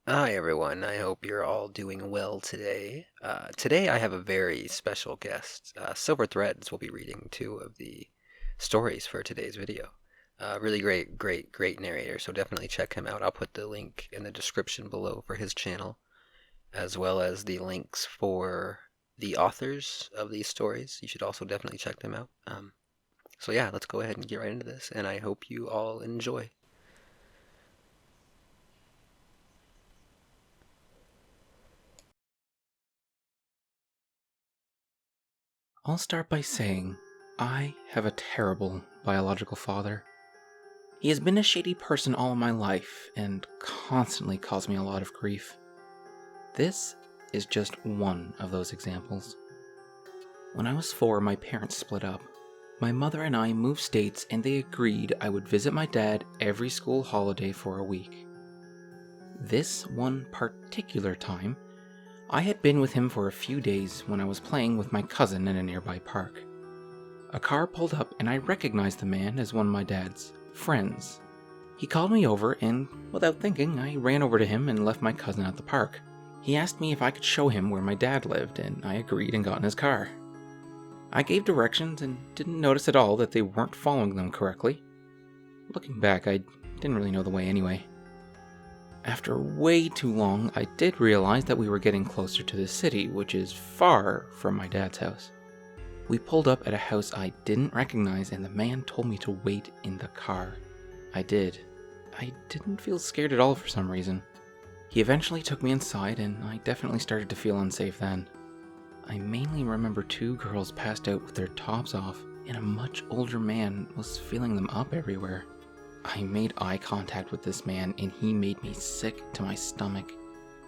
Hi everyone, I hope you're all doing well today. Today I have a very special guest. SilverThreads will be reading two of the stories for today's video. Really great narrator, so definitely check him out. I'll put the link in the description below for his channel, as well as the links for the authors of these stories. You should also definitely check them out. So yeah, let's go ahead and get right into this, and I hope you all enjoy. I'll start by saying I have a terrible biological father. He has been a shady person all my life and constantly caused me a lot of grief. This is just one of those examples. When I was 4, my parents split up. My mother and I moved states and they agreed I would visit my dad every school holiday for a week. This one particular time, I had been with him for a few days when I was playing with my cousin in a nearby park. A car pulled up and I recognized the man as one of my dad's friends. He called me over and, without thinking, I ran over to him and left my cousin at the park. He asked me if I could show him where my dad lived and I agreed and got in his car. I gave directions and didn't notice at all that they weren't following them correctly. Looking back, I didn't really know the way anyway. After way too long, I did realize that we were getting closer to the city, which is far from my dad's house. We pulled up at a house I didn't recognize and the man told me to wait in the car. I did. I didn't feel scared at all for some reason. He eventually took me inside and I definitely started to feel unsafe then. I mainly remember 2 girls passed out with their tops off and a much older man was filling them up everywhere. I made eye contact with this man and he made me sick to my stomach.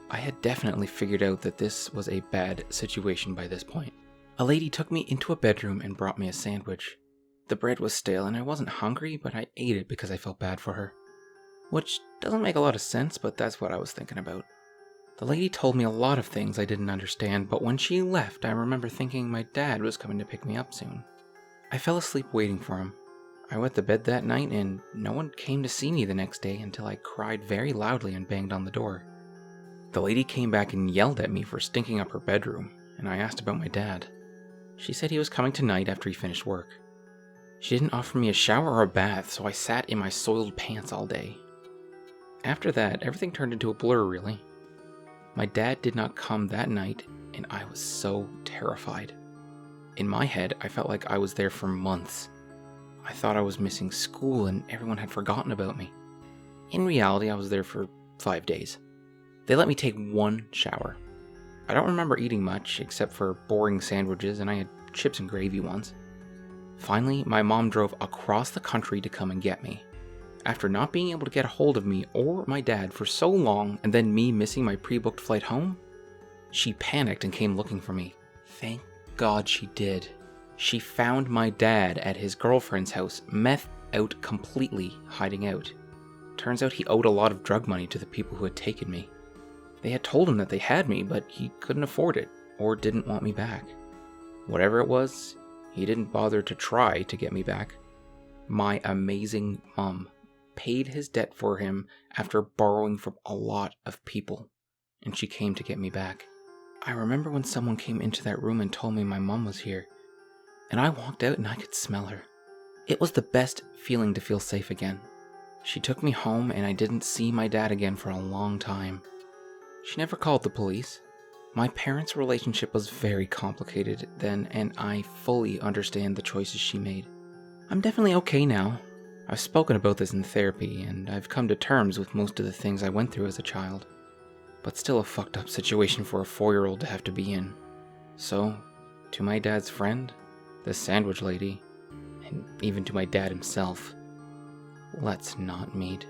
I had definitely figured out that this was a bad situation by this point. A lady took me into a bedroom and brought me a sandwich. The bread was stale and I wasn't hungry, but I ate it because I felt bad for her. Which doesn't make a lot of sense, but that's what I was thinking about. The lady told me a lot of things I didn't understand, but when she left, I remember thinking my dad was coming to pick me up soon. I fell asleep waiting for him. I went to bed that night and no one came to see me the next day until I cried very loudly and banged on the door. The lady came back and yelled at me for stinking up her bedroom, and I asked about my dad. She said he was coming tonight after he finished work. She didn't offer me a shower or a bath, so I sat in my soiled pants all day. After that, everything turned into a blur, really. My dad did not come that night, and I was so terrified. In my head, I felt like I was there for months. I thought I was missing school and everyone had forgotten about me. In reality, I was there for 5 days. They let me take 1 shower. I don't remember eating much, except for boring sandwiches, and I had chips and gravy once. Finally, my mom drove across the country to come and get me. After not being able to get a hold of me or my dad for so long, and then me missing my pre-booked flight home, she panicked and came looking for me. Thank God she did. She found my dad at his girlfriend's house, methed out completely, hiding out. Turns out he owed a lot of drug money to the people who had taken me. They had told him that they had me, but he couldn't afford it, or didn't want me back. Whatever it was, he didn't bother to try to get me back. My amazing mom paid his debt for him after borrowing from a lot of people, and she came to get me back. I remember when someone came into that room and told me my mom was here, and I walked out and I could smell her. It was the best feeling to feel safe again. She took me home and I didn't see my dad again for a long time. She never called the police. My parents' relationship was very complicated then, and I fully understand the choices she made. I'm definitely okay now. I've spoken about this in therapy, and I've come to terms with most of the things I went through as a child. But still a fucked up situation for a 4-year-old to have to be in. So, to my dad's friend, the sandwich lady, and even to my dad himself, let's not meet.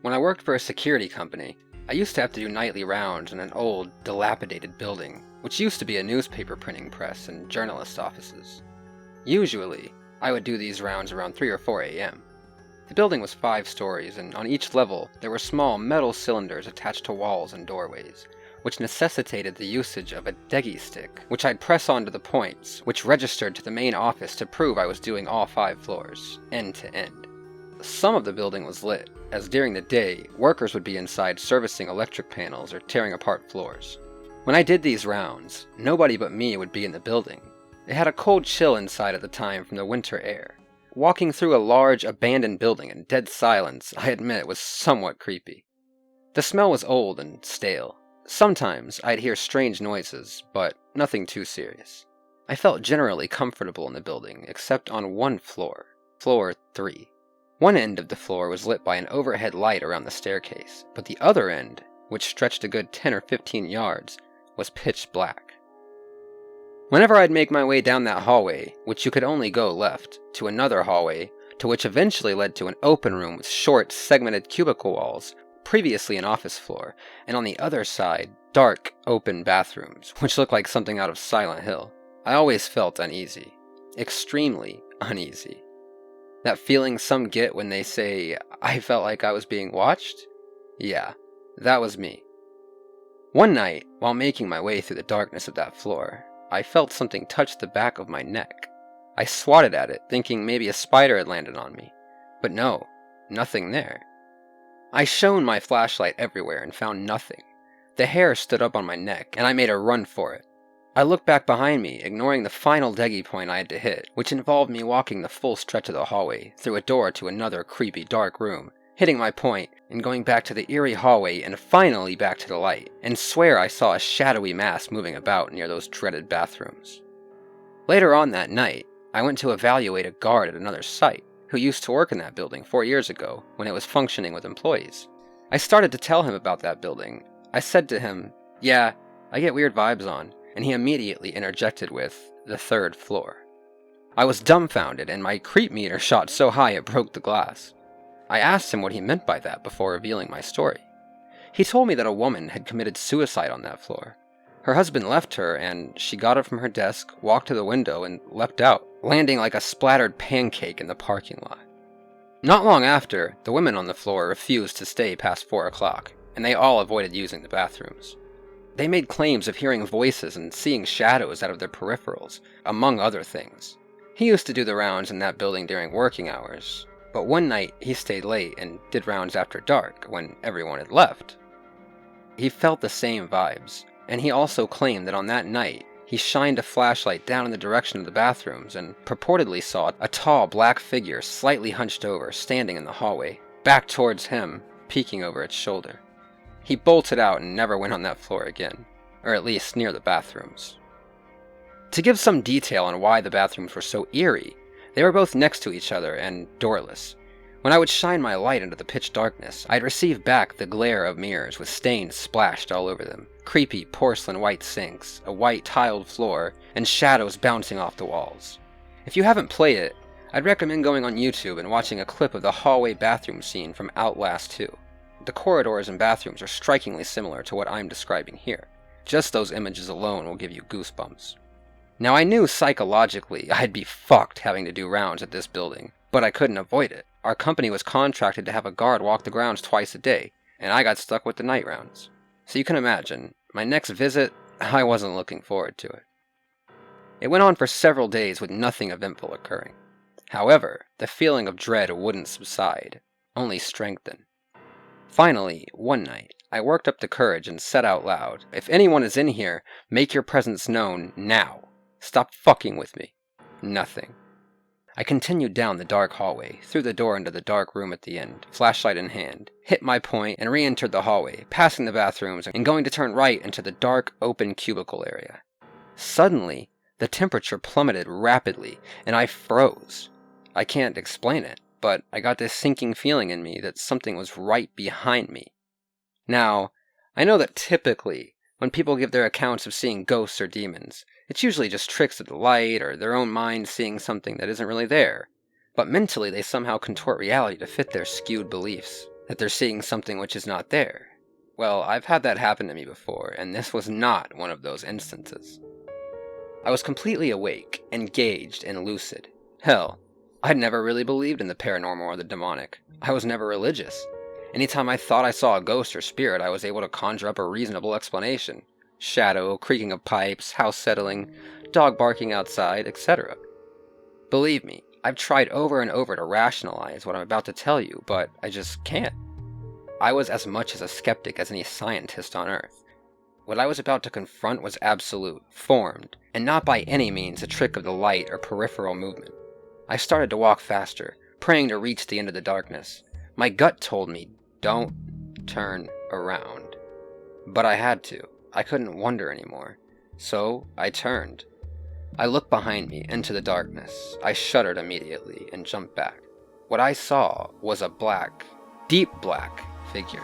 When I worked for a security company, I used to have to do nightly rounds in an old, dilapidated building, which used to be a newspaper printing press and journalists' offices. Usually, I would do these rounds around 3 or 4 a.m. The building was 5 stories, and on each level there were small metal cylinders attached to walls and doorways, which necessitated the usage of a degi stick, which I'd press onto the points, which registered to the main office to prove I was doing all 5 floors, end to end. Some of the building was lit, as during the day, workers would be inside servicing electric panels or tearing apart floors. When I did these rounds, nobody but me would be in the building. It had a cold chill inside at the time from the winter air. Walking through a large, abandoned building in dead silence, I admit, was somewhat creepy. The smell was old and stale. Sometimes I'd hear strange noises, but nothing too serious. I felt generally comfortable in the building, except on one floor, floor 3. One end of the floor was lit by an overhead light around the staircase, but the other end, which stretched a good 10 or 15 yards, was pitch black. Whenever I'd make my way down that hallway, which you could only go left, to another hallway, to which eventually led to an open room with short, segmented cubicle walls, previously an office floor, and on the other side, dark, open bathrooms, which looked like something out of Silent Hill, I always felt uneasy. Extremely uneasy. That feeling some get when they say, I felt like I was being watched? Yeah, that was me. One night, while making my way through the darkness of that floor, I felt something touch the back of my neck. I swatted at it, thinking maybe a spider had landed on me. But no, nothing there. I shone my flashlight everywhere and found nothing. The hair stood up on my neck, and I made a run for it. I looked back behind me, ignoring the final degi point I had to hit, which involved me walking the full stretch of the hallway, through a door to another creepy dark room, hitting my point, and going back to the eerie hallway and finally back to the light, and swear I saw a shadowy mass moving about near those dreaded bathrooms. Later on that night, I went to evaluate a guard at another site, who used to work in that building 4 years ago, when it was functioning with employees. I started to tell him about that building. I said to him, yeah, I get weird vibes on, and he immediately interjected with, the 3rd floor. I was dumbfounded, and my creep meter shot so high it broke the glass. I asked him what he meant by that before revealing my story. He told me that a woman had committed suicide on that floor. Her husband left her, and she got up from her desk, walked to the window, and leapt out, landing like a splattered pancake in the parking lot. Not long after, the women on the floor refused to stay past 4 o'clock, and they all avoided using the bathrooms. They made claims of hearing voices and seeing shadows out of their peripherals, among other things. He used to do the rounds in that building during working hours, but one night he stayed late and did rounds after dark when everyone had left. He felt the same vibes, and he also claimed that on that night, he shined a flashlight down in the direction of the bathrooms and purportedly saw a tall black figure slightly hunched over, standing in the hallway, back towards him, peeking over its shoulder. He bolted out and never went on that floor again, or at least near the bathrooms. To give some detail on why the bathrooms were so eerie, they were both next to each other and doorless. When I would shine my light into the pitch darkness, I'd receive back the glare of mirrors with stains splashed all over them, creepy porcelain white sinks, a white tiled floor, and shadows bouncing off the walls. If you haven't played it, I'd recommend going on YouTube and watching a clip of the hallway bathroom scene from Outlast 2. The corridors and bathrooms are strikingly similar to what I'm describing here. Just those images alone will give you goosebumps. Now I knew psychologically I'd be fucked having to do rounds at this building, but I couldn't avoid it. Our company was contracted to have a guard walk the grounds twice a day, and I got stuck with the night rounds. So you can imagine, my next visit, I wasn't looking forward to it. It went on for several days with nothing eventful occurring. However, the feeling of dread wouldn't subside, only strengthen. Finally, one night, I worked up the courage and said out loud, if anyone is in here, make your presence known now. Stop fucking with me. Nothing. I continued down the dark hallway, through the door into the dark room at the end, flashlight in hand, hit my point, and re-entered the hallway, passing the bathrooms and going to turn right into the dark, open cubicle area. Suddenly, the temperature plummeted rapidly, and I froze. I can't explain it, but I got this sinking feeling in me that something was right behind me. Now, I know that typically, when people give their accounts of seeing ghosts or demons, it's usually just tricks of the light or their own mind seeing something that isn't really there. But mentally they somehow contort reality to fit their skewed beliefs, that they're seeing something which is not there. Well, I've had that happen to me before, and this was not one of those instances. I was completely awake, engaged, and lucid. Hell, I'd never really believed in the paranormal or the demonic. I was never religious. Anytime I thought I saw a ghost or spirit, I was able to conjure up a reasonable explanation. Shadow, creaking of pipes, house settling, dog barking outside, etc. Believe me, I've tried over and over to rationalize what I'm about to tell you, but I just can't. I was as much as a skeptic as any scientist on Earth. What I was about to confront was absolute, formed, and not by any means a trick of the light or peripheral movement. I started to walk faster, praying to reach the end of the darkness. My gut told me, don't turn around. But I had to. I couldn't wonder anymore. So I turned. I looked behind me into the darkness. I shuddered immediately and jumped back. What I saw was a black, deep black figure,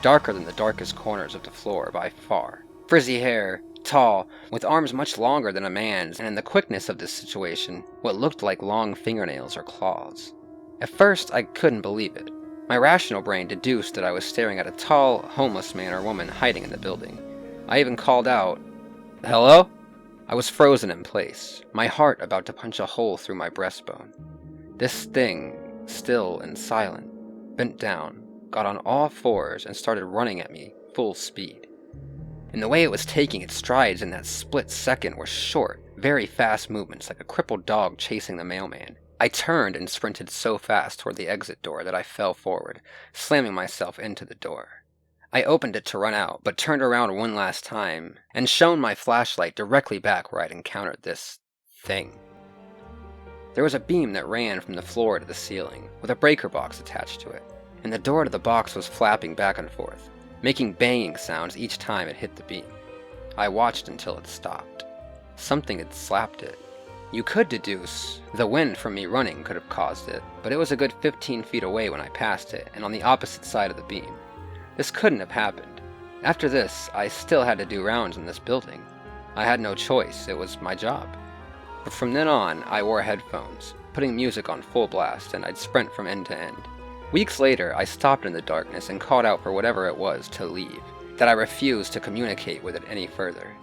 darker than the darkest corners of the floor by far. Frizzy hair, tall, with arms much longer than a man's, and in the quickness of this situation, what looked like long fingernails or claws. At first, I couldn't believe it. My rational brain deduced that I was staring at a tall, homeless man or woman hiding in the building. I even called out, "Hello?" I was frozen in place, my heart about to punch a hole through my breastbone. This thing, still and silent, bent down, got on all fours, and started running at me, full speed. And the way it was taking its strides in that split second were short, very fast movements like a crippled dog chasing the mailman. I turned and sprinted so fast toward the exit door that I fell forward, slamming myself into the door. I opened it to run out, but turned around one last time, and shone my flashlight directly back where I'd encountered this thing. There was a beam that ran from the floor to the ceiling, with a breaker box attached to it, and the door to the box was flapping back and forth, making banging sounds each time it hit the beam. I watched until it stopped. Something had slapped it. You could deduce the wind from me running could have caused it, but it was a good 15 feet away when I passed it, and on the opposite side of the beam. This couldn't have happened. After this, I still had to do rounds in this building. I had no choice, it was my job. But from then on, I wore headphones, putting music on full blast, and I'd sprint from end to end. Weeks later, I stopped in the darkness and called out for whatever it was to leave, that I refused to communicate with it any further.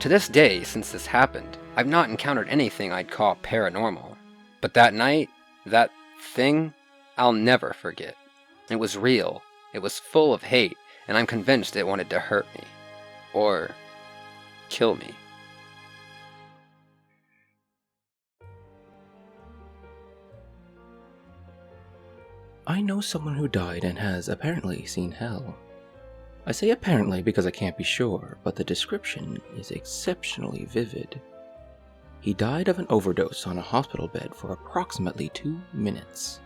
To this day, since this happened, I've not encountered anything I'd call paranormal. But that night, that thing, I'll never forget. It was real, it was full of hate, and I'm convinced it wanted to hurt me. Or kill me. I know someone who died and has apparently seen hell. I say apparently because I can't be sure, but the description is exceptionally vivid. He died of an overdose on a hospital bed for approximately 2 minutes.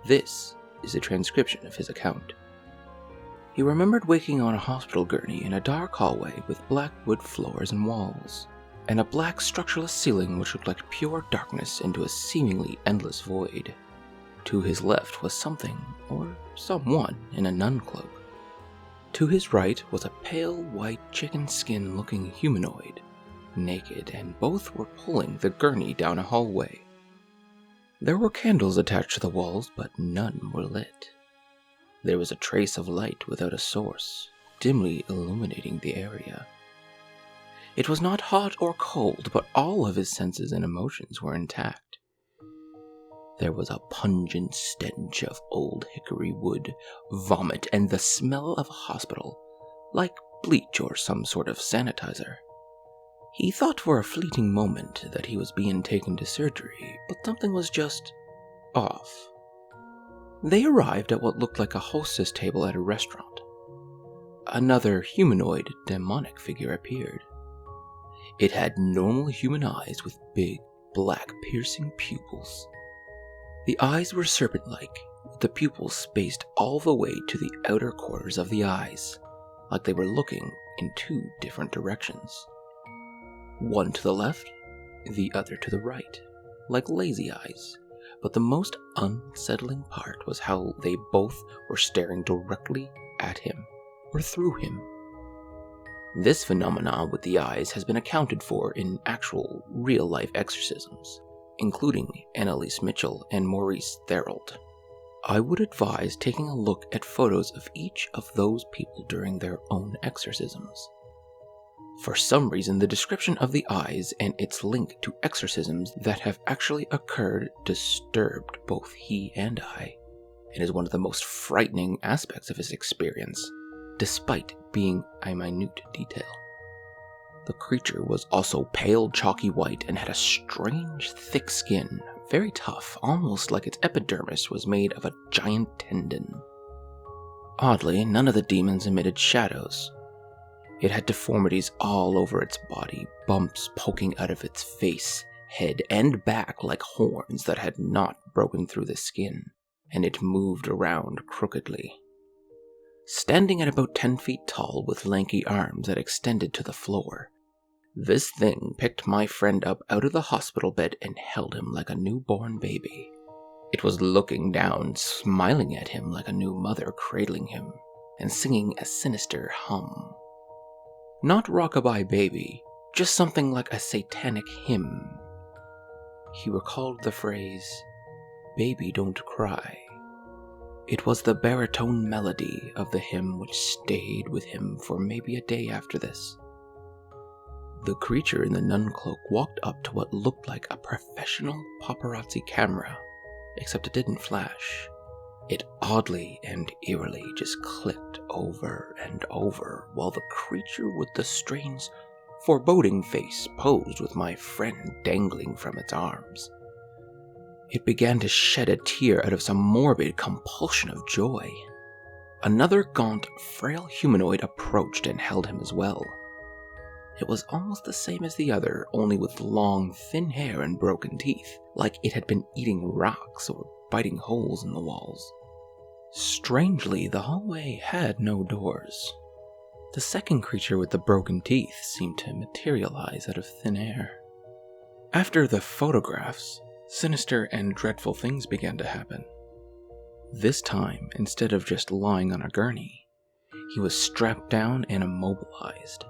This is a transcription of his account. He remembered waking on a hospital gurney in a dark hallway with black wood floors and walls, and a black structureless ceiling which looked like pure darkness into a seemingly endless void. To his left was something, or someone, in a nun cloak. To his right was a pale white chicken skin looking humanoid, naked, and both were pulling the gurney down a hallway. There were candles attached to the walls, but none were lit. There was a trace of light without a source, dimly illuminating the area. It was not hot or cold, but all of his senses and emotions were intact. There was a pungent stench of old hickory wood, vomit, and the smell of a hospital, like bleach or some sort of sanitizer. He thought for a fleeting moment that he was being taken to surgery, but something was just off. They arrived at what looked like a hostess table at a restaurant. Another humanoid, demonic figure appeared. It had normal human eyes with big, black, piercing pupils. The eyes were serpent-like, with the pupils spaced all the way to the outer corners of the eyes, like they were looking in 2 different directions. One to the left, the other to the right, like lazy eyes, but the most unsettling part was how they both were staring directly at him, or through him. This phenomenon with the eyes has been accounted for in actual, real-life exorcisms, including Annalise Mitchell and Maurice Therold. I would advise taking a look at photos of each of those people during their own exorcisms. For some reason, the description of the eyes and its link to exorcisms that have actually occurred disturbed both he and I, and is one of the most frightening aspects of his experience, despite being a minute detail. The creature was also pale chalky white and had a strange thick skin, very tough, almost like its epidermis was made of a giant tendon. Oddly, none of the demons emitted shadows. It had deformities all over its body, bumps poking out of its face, head, and back like horns that had not broken through the skin, and it moved around crookedly. Standing at about 10 feet tall with lanky arms that extended to the floor, this thing picked my friend up out of the hospital bed and held him like a newborn baby. It was looking down, smiling at him like a new mother cradling him, and singing a sinister hum. Not Rockabye Baby, just something like a satanic hymn. He recalled the phrase, "Baby, don't cry." It was the baritone melody of the hymn which stayed with him for maybe a day after this. The creature in the nun cloak walked up to what looked like a professional paparazzi camera, except it didn't flash. It oddly and eerily just clicked over and over while the creature with the strange, foreboding face posed with my friend dangling from its arms. It began to shed a tear out of some morbid compulsion of joy. Another gaunt, frail humanoid approached and held him as well. It was almost the same as the other, only with long, thin hair and broken teeth, like it had been eating rocks or biting holes in the walls. Strangely, the hallway had no doors. The second creature with the broken teeth seemed to materialize out of thin air. After the photographs, sinister and dreadful things began to happen. This time, instead of just lying on a gurney, he was strapped down and immobilized.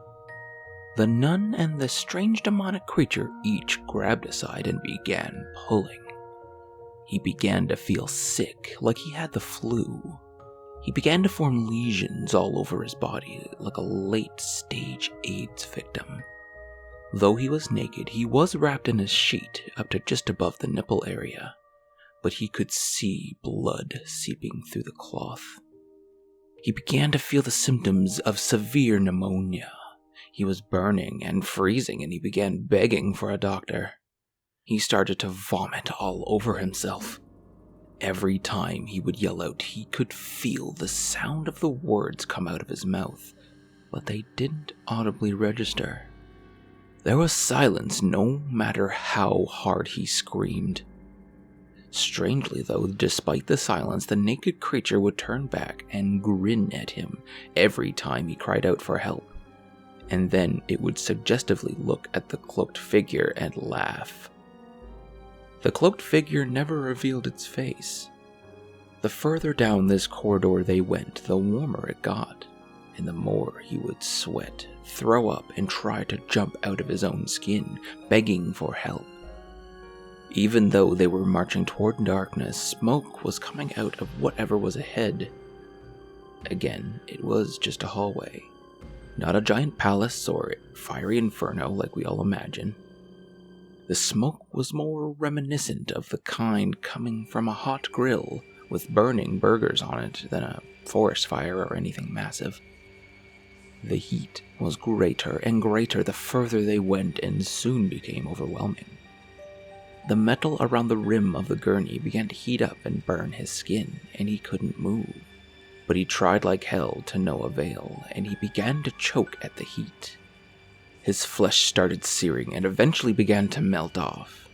The nun and the strange demonic creature each grabbed aside and began pulling. He began to feel sick, like he had the flu. He began to form lesions all over his body, like a late-stage AIDS victim. Though he was naked, he was wrapped in a sheet up to just above the nipple area, but he could see blood seeping through the cloth. He began to feel the symptoms of severe pneumonia. He was burning and freezing, and he began begging for a doctor. He started to vomit all over himself. Every time he would yell out, he could feel the sound of the words come out of his mouth, but they didn't audibly register. There was silence no matter how hard he screamed. Strangely though, despite the silence, the naked creature would turn back and grin at him every time he cried out for help. And then it would suggestively look at the cloaked figure and laugh. The cloaked figure never revealed its face. The further down this corridor they went, the warmer it got, and the more he would sweat, throw up, and try to jump out of his own skin, begging for help. Even though they were marching toward darkness, smoke was coming out of whatever was ahead. Again, it was just a hallway. Not a giant palace or fiery inferno like we all imagine. The smoke was more reminiscent of the kind coming from a hot grill with burning burgers on it than a forest fire or anything massive. The heat was greater and greater the further they went and soon became overwhelming. The metal around the rim of the gurney began to heat up and burn his skin, and he couldn't move. But he tried like hell to no avail, and he began to choke at the heat. His flesh started searing and eventually began to melt off.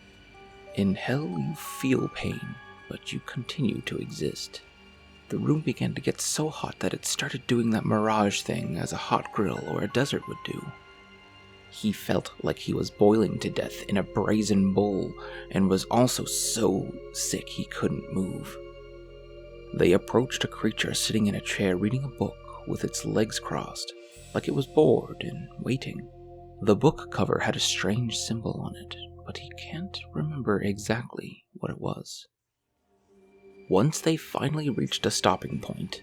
In hell you feel pain, but you continue to exist. The room began to get so hot that it started doing that mirage thing as a hot grill or a desert would do. He felt like he was boiling to death in a brazen bowl and was also so sick he couldn't move. They approached a creature sitting in a chair reading a book with its legs crossed, like it was bored and waiting. The book cover had a strange symbol on it, but he can't remember exactly what it was. Once they finally reached a stopping point,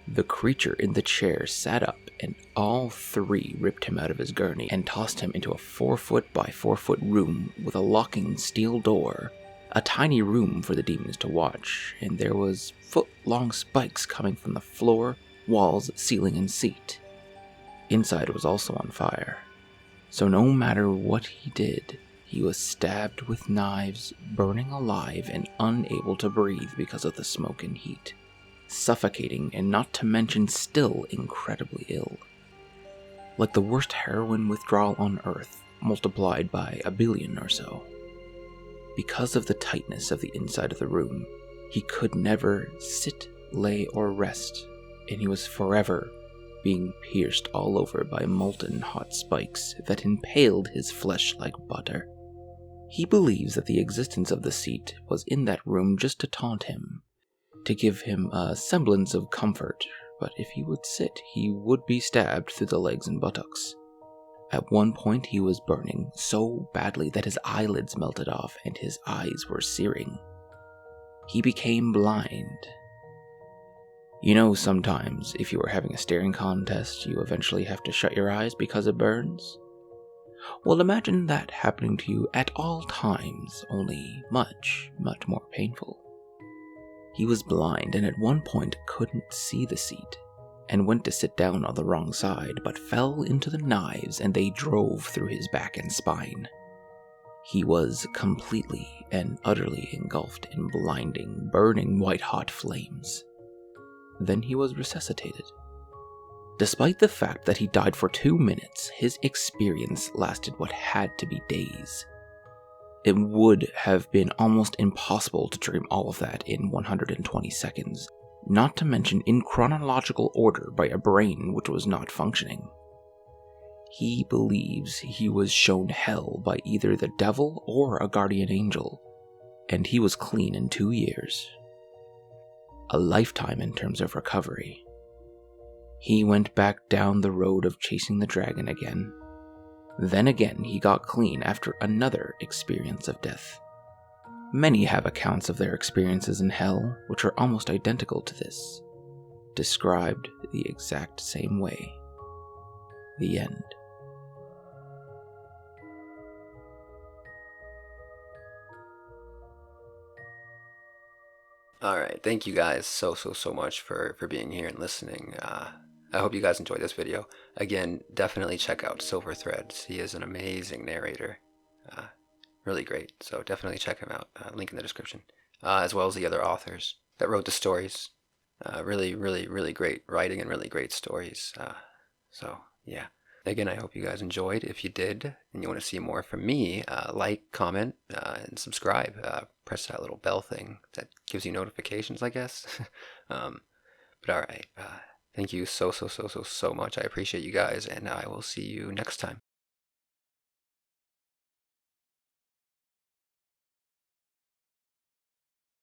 the creature in the chair sat up and all three ripped him out of his gurney and tossed him into a 4-foot by 4-foot room with a locking steel door, a tiny room for the demons to watch, and there was foot-long spikes coming from the floor, walls, ceiling, and seat. Inside was also on fire, so no matter what he did, he was stabbed with knives, burning alive and unable to breathe because of the smoke and heat, suffocating and not to mention still incredibly ill. Like the worst heroin withdrawal on Earth, multiplied by a billion or so. Because of the tightness of the inside of the room, he could never sit, lay, or rest, and he was forever being pierced all over by molten hot spikes that impaled his flesh like butter. He believes that the existence of the seat was in that room just to taunt him, to give him a semblance of comfort, but if he would sit, he would be stabbed through the legs and buttocks. At one point, he was burning so badly that his eyelids melted off and his eyes were searing. He became blind. You know, sometimes, if you are having a staring contest, you eventually have to shut your eyes because it burns? Well, imagine that happening to you at all times, only much, much more painful. He was blind and at one point couldn't see the seat, and went to sit down on the wrong side, but fell into the knives and they drove through his back and spine. He was completely and utterly engulfed in blinding, burning white-hot flames. Then he was resuscitated. Despite the fact that he died for 2 minutes, his experience lasted what had to be days. It would have been almost impossible to dream all of that in 120 seconds, not to mention in chronological order by a brain which was not functioning. He believes he was shown hell by either the devil or a guardian angel, and he was clean in 2 years. A lifetime in terms of recovery. He went back down the road of chasing the dragon again. Then again he got clean after another experience of death. Many have accounts of their experiences in hell, which are almost identical to this, described the exact same way. The end. All right, thank you guys so much for being here and listening. I hope you guys enjoyed this video. Again, definitely check out SilverThreads. He is an amazing narrator. Really great. So definitely check him out. Link in the description. As well as the other authors that wrote the stories. Really great writing and really great stories. So yeah. Again, I hope you guys enjoyed. If you did and you want to see more from me, like, comment, and subscribe. Press that little bell thing that gives you notifications, I guess. But all right. Thank you so much. I appreciate you guys, and I will see you next time.